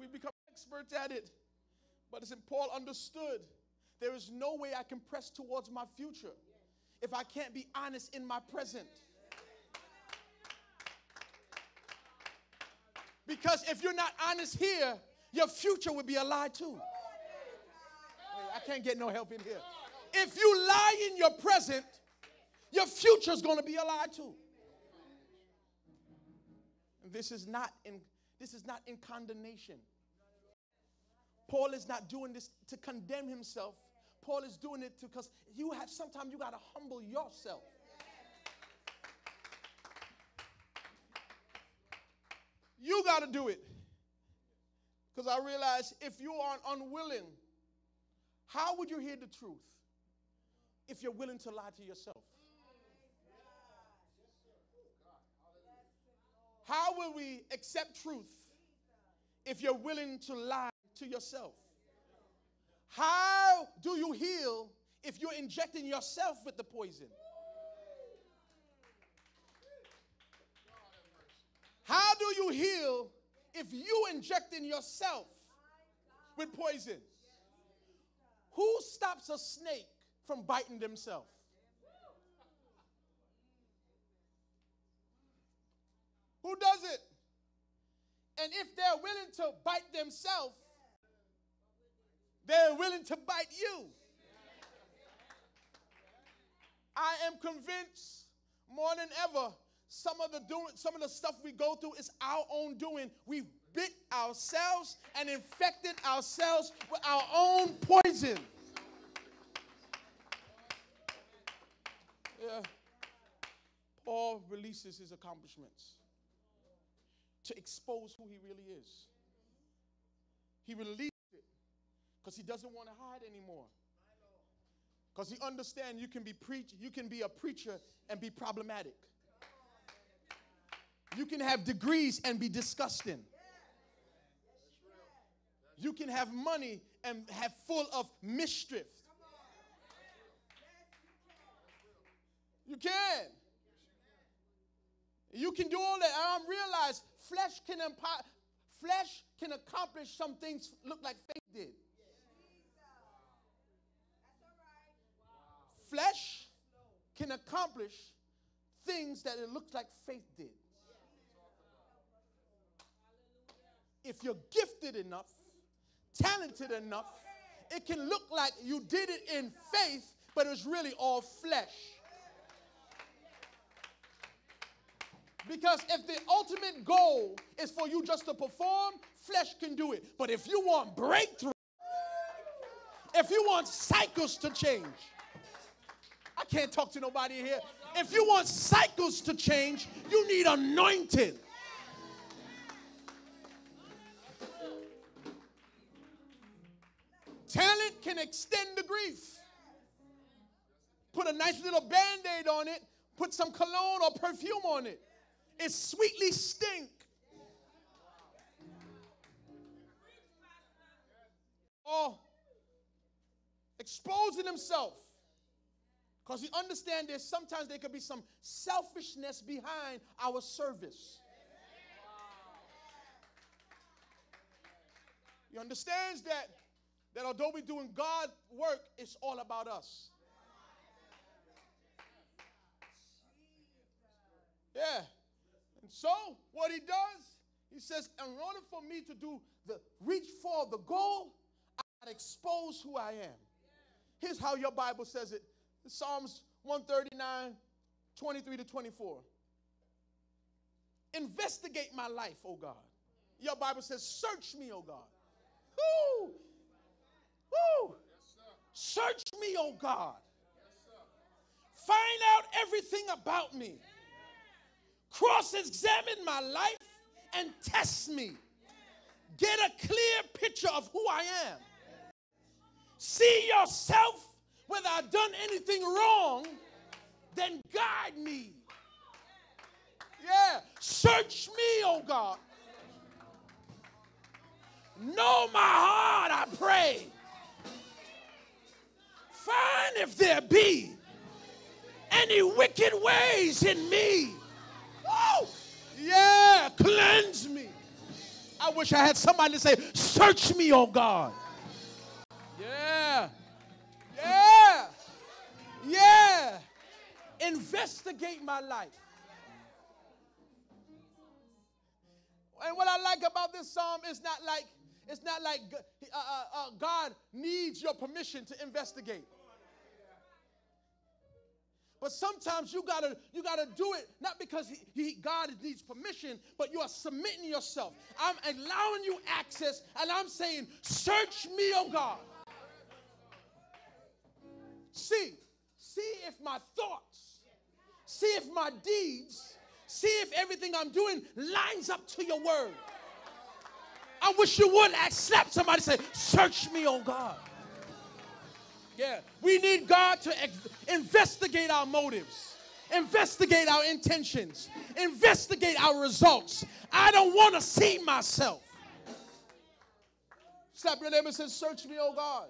We become experts at it. But as Paul understood, there is no way I can press towards my future if I can't be honest in my present. Because if you're not honest here, your future will be a lie too. Wait, I can't get no help in here. If you lie in your present, your future is going to be a lie too. And this is not in condemnation. Paul is not doing this to condemn himself. Paul is doing it because sometimes you got to humble yourself. You got to do it. Because I realize if you are unwilling, how would you hear the truth if you're willing to lie to yourself? How will we accept truth if you're willing to lie to yourself? How do you heal if you're injecting yourself with the poison? How do you heal if you injecting yourself with poison? Who stops a snake from biting themselves? Who does it? And if they're willing to bite themselves, they're willing to bite you. I am convinced more than ever, some of the stuff we go through is our own doing. We've bit ourselves and infected ourselves with our own poison. Yeah. Paul releases his accomplishments to expose who he really is. He released it because he doesn't want to hide anymore. Because he understands you can be a preacher and be problematic. You can have degrees and be disgusting. You can have money and have full of mischief. You can. You can do all that. I realize flesh can accomplish some things look like faith did. Flesh can accomplish things that it looks like faith did. If you're gifted enough, talented enough, it can look like you did it in faith, but it was really all flesh. Because if the ultimate goal is for you just to perform, flesh can do it. But if you want breakthrough, if you want cycles to change, I can't talk to nobody here. If you want cycles to change, you need anointing. Talent can extend the grief. Put a nice little Band-Aid on it. Put some cologne or perfume on it. It sweetly stink. Or exposing himself. Because he understands sometimes there could be some selfishness behind our service. He understands that although we're doing God work, it's all about us. Yeah. And so what he does, he says, in order for me to reach for the goal, I got to expose who I am. Here's how your Bible says it. Psalms 139, 23 to 24. Investigate my life, O God. Your Bible says, search me, O God. Woo! Woo! Yes, search me, O God. Yes, find out everything about me. Cross-examine my life and test me. Get a clear picture of who I am. See yourself. Whether I've done anything wrong, then guide me. Yeah. Search me, oh God. Know my heart, I pray. Find if there be any wicked ways in me. Oh, yeah. Cleanse me. I wish I had somebody to say, search me, oh God. Yeah. Yeah. Yeah. Investigate my life. And what I like about this psalm is not like God needs your permission to investigate. But sometimes you gotta do it not because God needs permission, but you are submitting yourself. I'm allowing you access, and I'm saying, search me, oh God. See if my thoughts, see if my deeds, see if everything I'm doing lines up to your word. I wish you would slap somebody and say, search me, oh God. Yeah, we need God to investigate our motives, investigate our intentions, investigate our results. I don't want to see myself. Slap your neighbor and say, search me, oh God.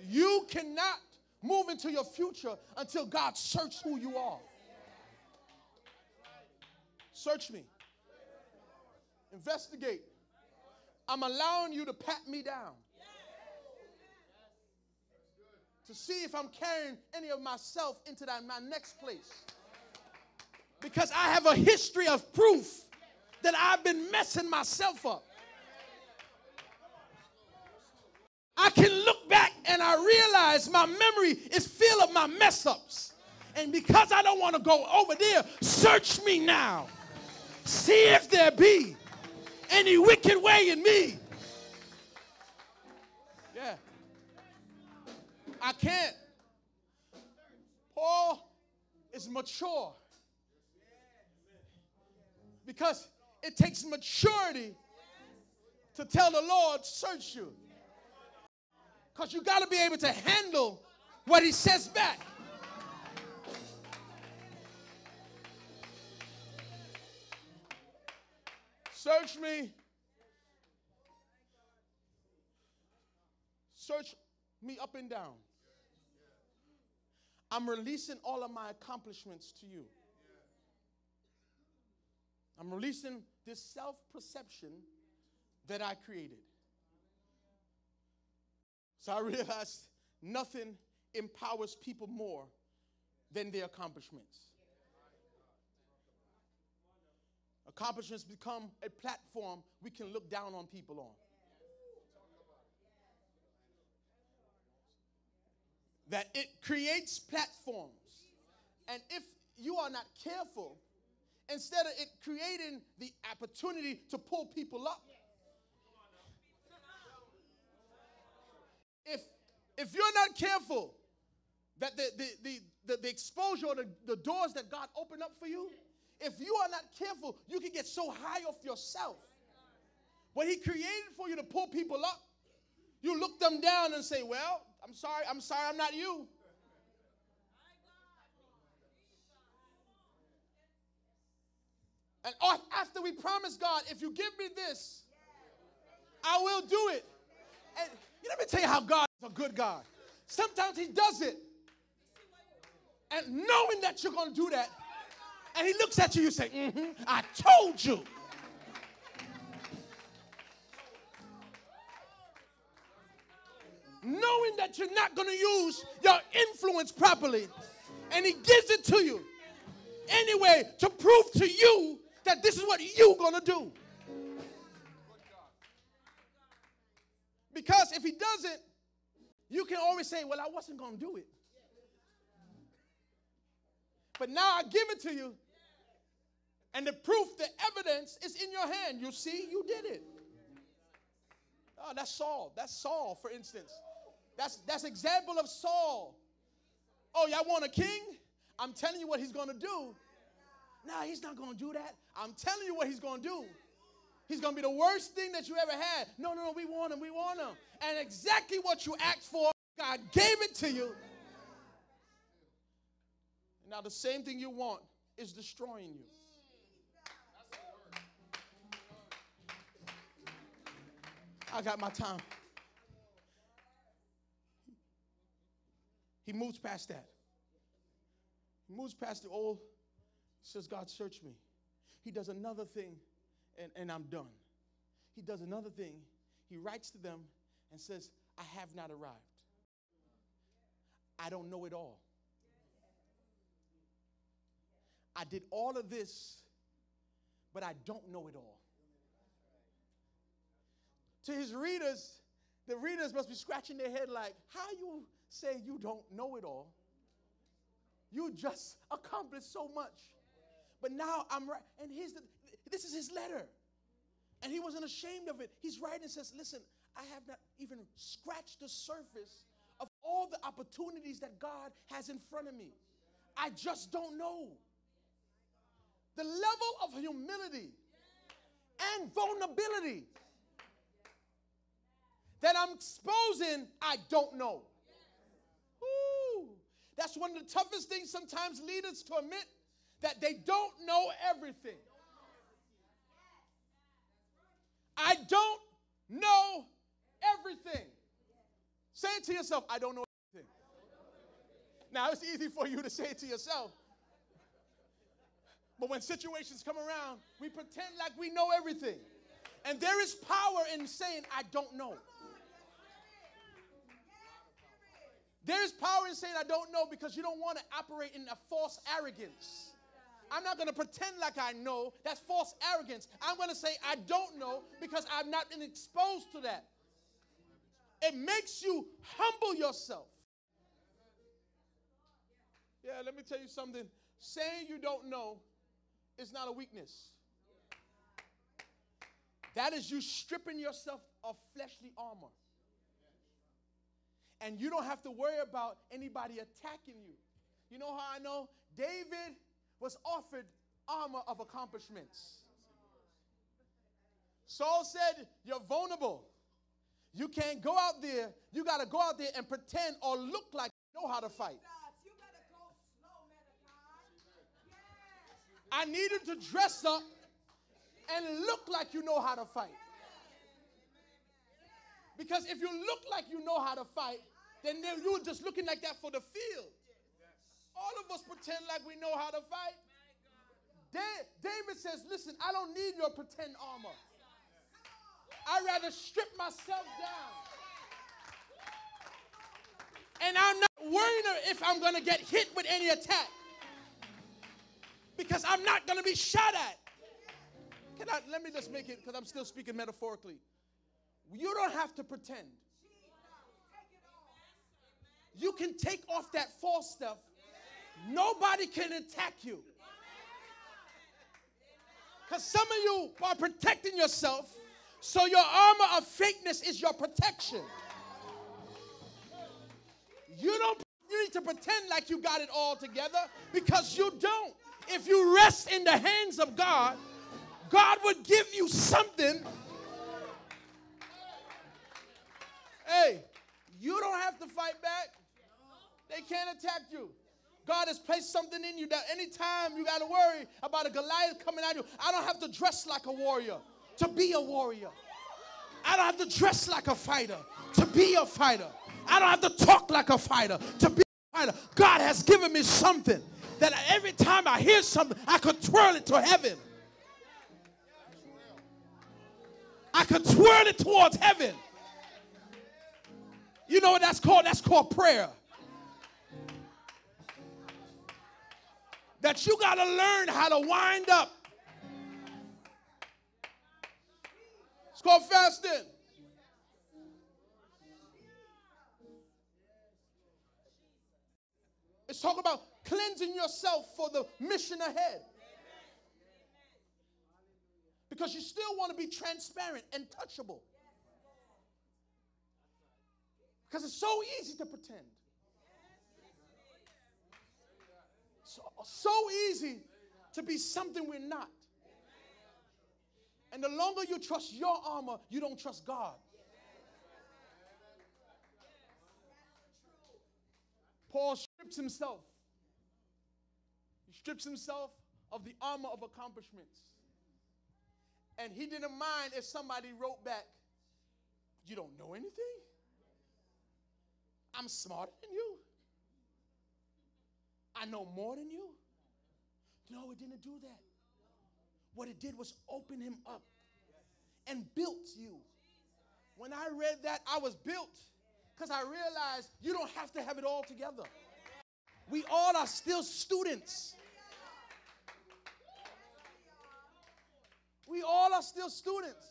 You cannot move into your future until God searches who you are. Search me. Investigate. I'm allowing you to pat me down to see if I'm carrying any of myself into my next place. Because I have a history of proof that I've been messing myself up. I can look back and I realize my memory is full of my mess ups. And because I don't want to go over there, search me now. See if there be any wicked way in me. Yeah. I can't. Paul is mature. Because it takes maturity to tell the Lord, search you. Because you got to be able to handle what he says back. Search me. Search me up and down. I'm releasing all of my accomplishments to you. I'm releasing this self-perception that I created. So I realized nothing empowers people more than their accomplishments. Accomplishments become a platform we can look down on people on. That it creates platforms. And if you are not careful, instead of it creating the opportunity to pull people up, if you're not careful, that the exposure or the doors that God opened up for you, if you are not careful, you can get so high off yourself. What he created for you to pull people up, you look them down and say, well, I'm sorry, I'm not you. And after we promise God, if you give me this, I will do it. And let me tell you how God is a good God. Sometimes he does it. And knowing that you're going to do that, and he looks at you, you say, I told you. Knowing that you're not going to use your influence properly, and he gives it to you anyway to prove to you that this is what you're going to do. Because if he doesn't, you can always say, well, I wasn't going to do it. But now I give it to you, and the proof, the evidence is in your hand. You see, you did it. Oh, that's Saul. That's Saul, for instance. That's example of Saul. Oh, y'all want a king? I'm telling you what he's going to do. No, he's not going to do that. I'm telling you what he's going to do. He's going to be the worst thing that you ever had. No, we want him. We want him. And exactly what you asked for, God gave it to you. Now the same thing you want is destroying you. I got my time. He moves past that. He moves past the old, says, God, search me. He does another thing and I'm done. He does another thing. He writes to them and says, I have not arrived. I don't know it all. I did all of this, but I don't know it all. To his readers, the readers must be scratching their head like, how you say you don't know it all? You just accomplished so much. But now I'm right. And this is his letter. And he wasn't ashamed of it. He's writing and says, listen, I have not even scratched the surface of all the opportunities that God has in front of me. I just don't know. The level of humility and vulnerability that I'm exposing, I don't know. Ooh, that's one of the toughest things sometimes leaders to admit, that they don't know everything. I don't know everything. Say it to yourself, I don't know everything. Now, it's easy for you to say it to yourself. But when situations come around, we pretend like we know everything. And there is power in saying, I don't know. There is power in saying, I don't know, because you don't want to operate in a false arrogance. I'm not going to pretend like I know. That's false arrogance. I'm going to say, I don't know, because I've not been exposed to that. It makes you humble yourself. Yeah, let me tell you something. Saying you don't know is not a weakness. That is you stripping yourself of fleshly armor. And you don't have to worry about anybody attacking you. You know how I know? David was offered armor of accomplishments. Saul said, you're vulnerable. You can't go out there. You got to go out there and pretend or look like you know how to fight. I need you to dress up and look like you know how to fight. Because if you look like you know how to fight, then you're just looking like that for the field. All of us pretend like we know how to fight. David says, listen, I don't need your pretend armor. I'd rather strip myself down. And I'm not worried if I'm going to get hit with any attack. Because I'm not going to be shot at. Let me just make it, because I'm still speaking metaphorically. You don't have to pretend. You can take off that false stuff. Nobody can attack you. Because some of you are protecting yourself, so your armor of fakeness is your protection. You need to pretend like you got it all together, because you don't. If you rest in the hands of God, God would give you something. Hey, you don't have to fight back. They can't attack you. God has placed something in you that anytime you got to worry about a Goliath coming at you, I don't have to dress like a warrior to be a warrior. I don't have to dress like a fighter to be a fighter. I don't have to talk like a fighter to be a fighter. God has given me something that every time I hear something, I could twirl it to heaven. I could twirl it towards heaven. You know what that's called? That's called prayer. That you got to learn how to wind up. It's called fasting. It's talking about cleansing yourself for the mission ahead. Because you still want to be transparent and touchable. Because it's so easy to pretend. So easy to be something we're not. And the longer you trust your armor, you don't trust God. Paul strips himself. He strips himself of the armor of accomplishments. And he didn't mind if somebody wrote back, you don't know anything? I'm smarter than you. I know more than you. No, it didn't do that. what it did was open him up and built you. When I read that, I was built because I realized you don't have to have it all together. We all are still students. We all are still students.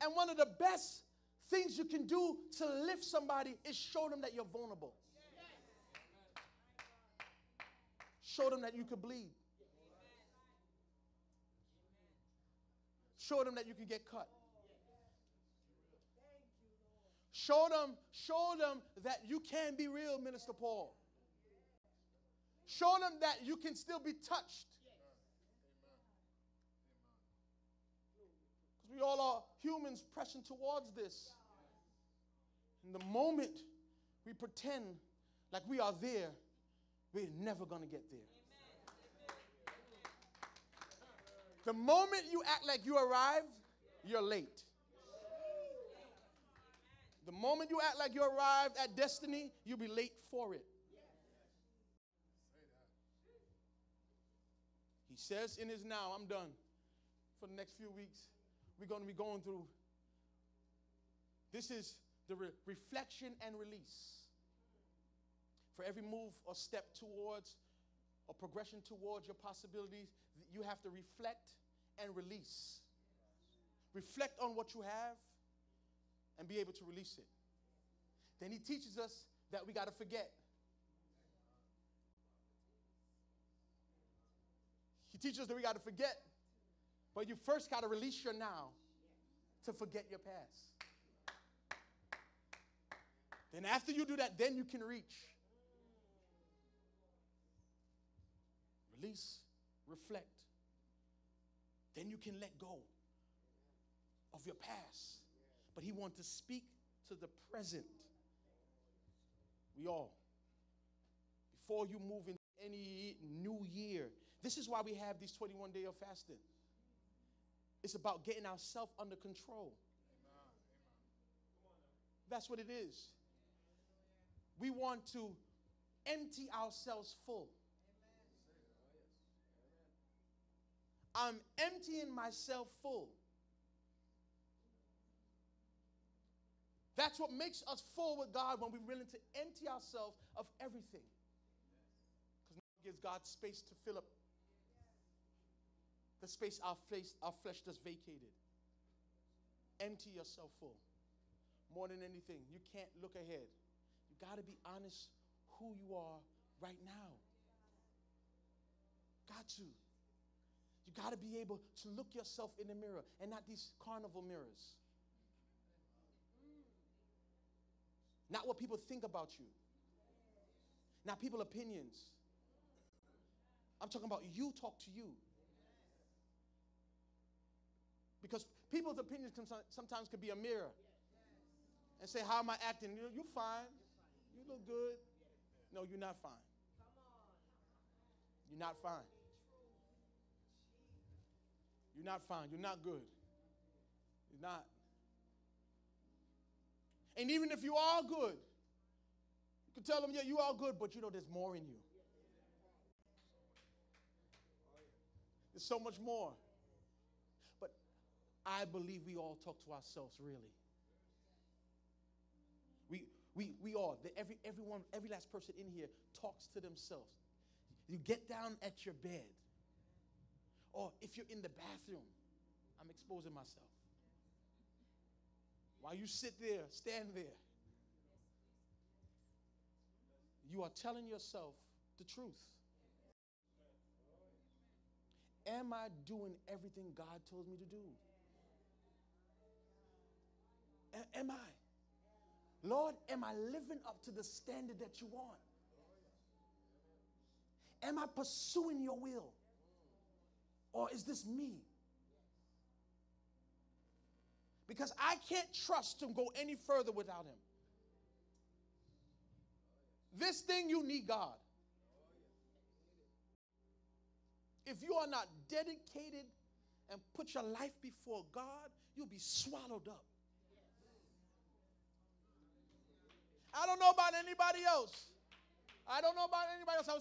And one of the best things you can do to lift somebody is show them that you're vulnerable. Show them that you can bleed. Show them that you can get cut. Show them that you can be real, Minister Paul. Show them that you can still be touched. Because we all are humans pressing towards this. And the moment we pretend like we are there, we're never going to get there. The moment you act like you arrived, you're late. The moment you act like you arrived at destiny, you'll be late for it. He says in his now, I'm done. For the next few weeks, we're going to be going through. This is the reflection and release. For every move or step towards or progression towards your possibilities, you have to reflect and release. Reflect on what you have and be able to release it. Then he teaches us that we got to forget. He teaches us that we got to forget, but you first got to release your now to forget your past. Then after you do that, then you can reach. Release, reflect. Then you can let go of your past. But he wants to speak to the present. We all. Before you move into any new year. This is why we have these 21 days of fasting. It's about getting ourselves under control. That's what it is. We want to empty ourselves full. I'm emptying myself full. That's what makes us full with God, when we're willing to empty ourselves of everything. Because now it gives God space to fill up the space our flesh just vacated. Empty yourself full. More than anything, you can't look ahead. You got to be honest who you are right now. Got to. You got to be able to look yourself in the mirror and not these carnival mirrors. Not what people think about you. Not people's opinions. I'm talking about you talk to you. Because people's opinions sometimes can be a mirror. And say, how am I acting? You're fine. You look good. No, you're not fine. You're not fine. You're not fine. You're not good. You're not. And even if you are good, you can tell them, yeah, you are good, but you know there's more in you. There's so much more. But I believe we all talk to ourselves, really. We all, every last person in here talks to themselves. You get down at your bed. Or if you're in the bathroom, I'm exposing myself. While you sit there, stand there, you are telling yourself the truth. Am I doing everything God tells me to do? Am I? Lord, am I living up to the standard that you want? Am I pursuing your will? Or is this me? Because I can't trust him go any further without him. This thing, you need God. If you are not dedicated and put your life before God, you'll be swallowed up. I don't know about anybody else. I don't know about anybody else. I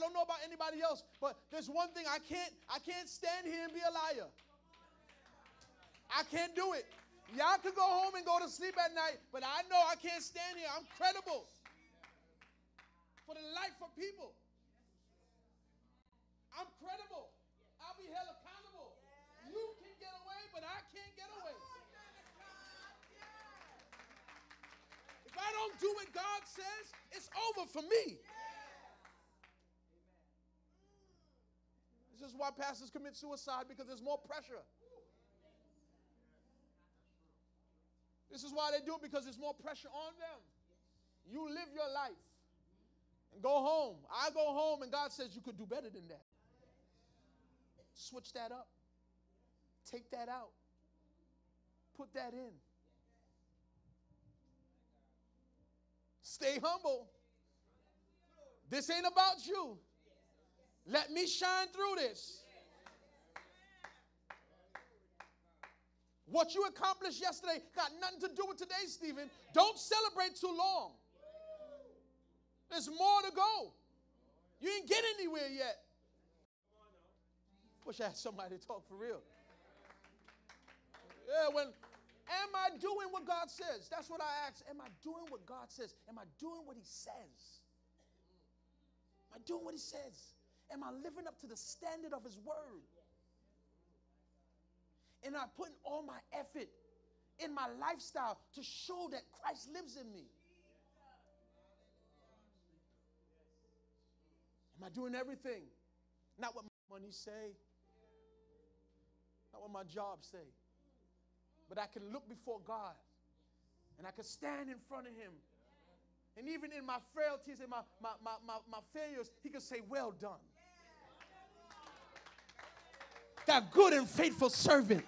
don't know about anybody else, but there's one thing I can't stand here and be a liar. I can't do it. Y'all can go home and go to sleep at night, but I know I can't stand here. I'm credible for the life of people. I'm credible. I'll be held accountable. You can get away, but I can't get away. If I don't do what God says, it's over for me. This is why pastors commit suicide, because there's more pressure. This is why they do it, because there's more pressure on them. You live your life and go home. I go home and God says you could do better than that. Switch that up. Take that out. Put that in. Stay humble. This ain't about you. Let me shine through this. What you accomplished yesterday got nothing to do with today, Stephen. Don't celebrate too long. There's more to go. You ain't get anywhere yet. Wish I had somebody to talk for real. Yeah, am I doing what God says? That's what I ask. Am I doing what God says? Am I doing what He says? Am I doing what He says? Am I living up to the standard of His word? And I'm putting all my effort in my lifestyle to show that Christ lives in me. Am I doing everything? Not what my money say, not what my job say, but I can look before God and I can stand in front of Him. And even in my frailties and my failures, He can say, well done. That good and faithful servant.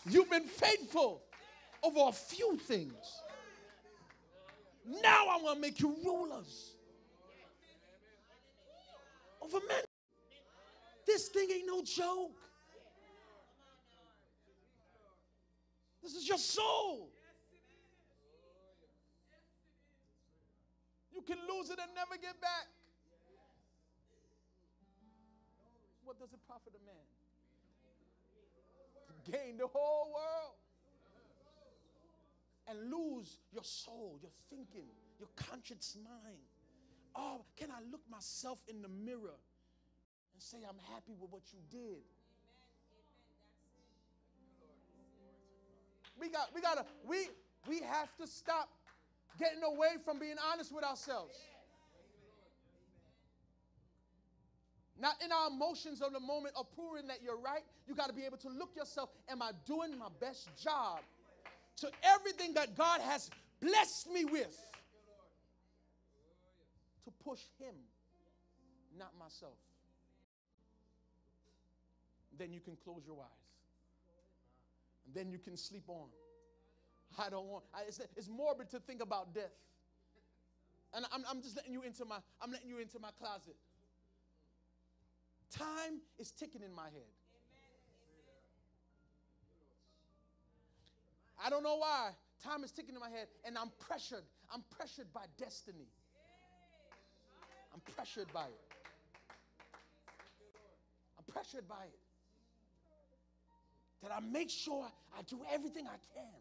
You've been faithful over a few things. Now I want to make you rulers over many. This thing ain't no joke. This is your soul. You can lose it and never get back. What does it profit a man? To gain the whole world and lose your soul, your thinking, your conscience mind. Oh, can I look myself in the mirror and say I'm happy with what you did? We have to stop getting away from being honest with ourselves. Not in our emotions of the moment of proving that you're right. You got to be able to look yourself. Am I doing my best job to everything that God has blessed me with to push Him, not myself? Then you can close your eyes. And then you can sleep on. It's morbid to think about death. And I'm just letting you into my closet. Time is ticking in my head. I don't know why. Time is ticking in my head, and I'm pressured. I'm pressured by destiny. I'm pressured by it. I'm pressured by it. That I make sure I do everything I can.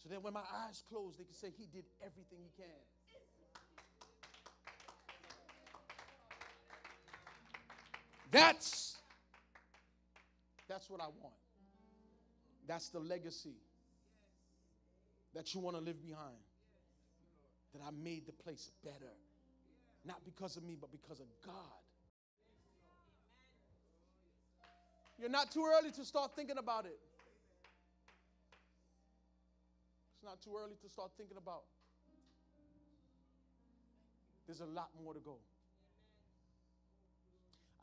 So that when my eyes close, they can say He did everything He can. That's what I want. That's the legacy that you want to live behind. That I made the place better. Not because of me, but because of God. You're not too early to start thinking about it. It's not too early to start thinking about. There's a lot more to go.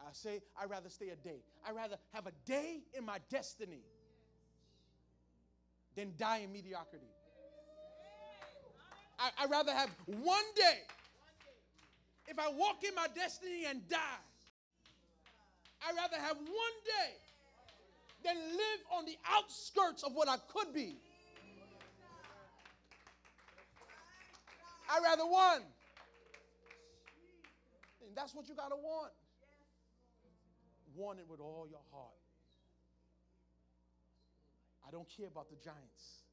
I say I'd rather stay a day. I'd rather have a day in my destiny than die in mediocrity. I'd rather have one day. If I walk in my destiny and die, I'd rather have one day than live on the outskirts of what I could be. I'd rather one. And that's what you got to want. Want it with all your heart. I don't care about the giants.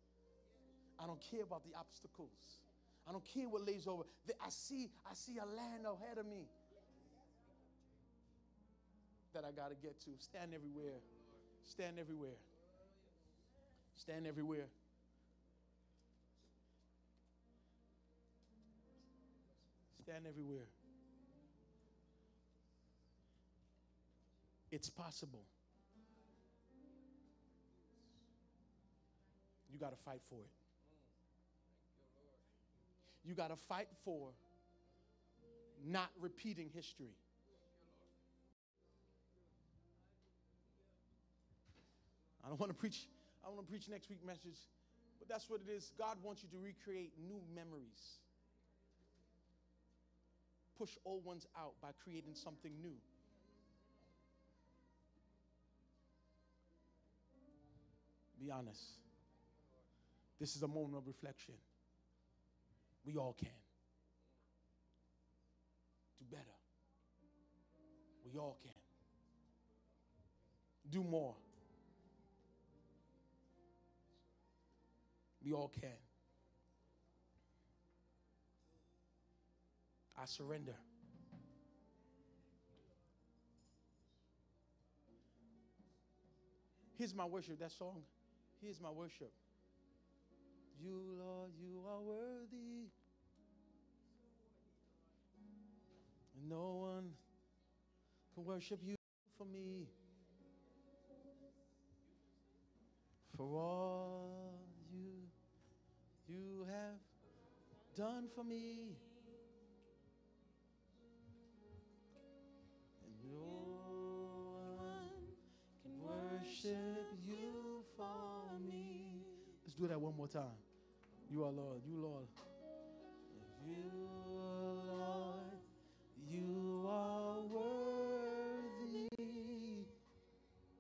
I don't care about the obstacles. I don't care what lays over. I see a land ahead of me that I got to get to. Stand everywhere. Stand everywhere. Stand everywhere. Stand everywhere. It's possible. You got to fight for it. You got to fight for not repeating history. I don't want to preach next week's message, but that's what it is. God wants you to recreate new memories. Push old ones out by creating something new. Be honest. This is a moment of reflection. We all can do better. We all can do more. We all can. I surrender. Here's my worship. That song. Here's my worship. You, Lord, you are worthy. No one can worship you for me. For all you have done for me. And no one can worship you for me. Let's do that one more time. You are Lord. You, Lord. You, Lord. You are worthy.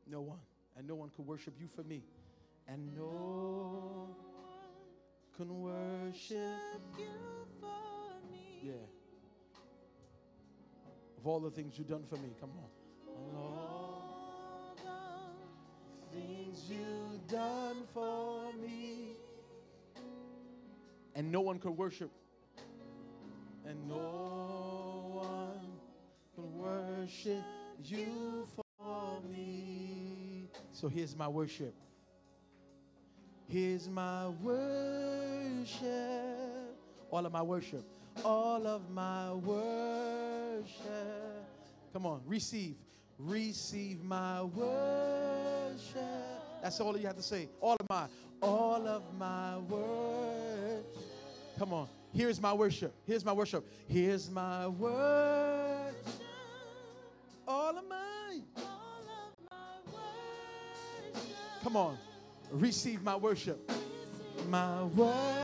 No one. And no one can worship you for me. And no one can worship you for me. Yeah. Of all the things you've done for me. Come on. All the things you've done for me. And no one can worship. And no one can worship you for me. So here's my worship. Here's my worship. All of my worship. All of my worship. Come on, receive. Receive my worship. That's all you have to say. All of my worship. Come on. Here's my worship. Here's my worship. Here's my worship. All of my worship. Come on. Receive my worship. My worship.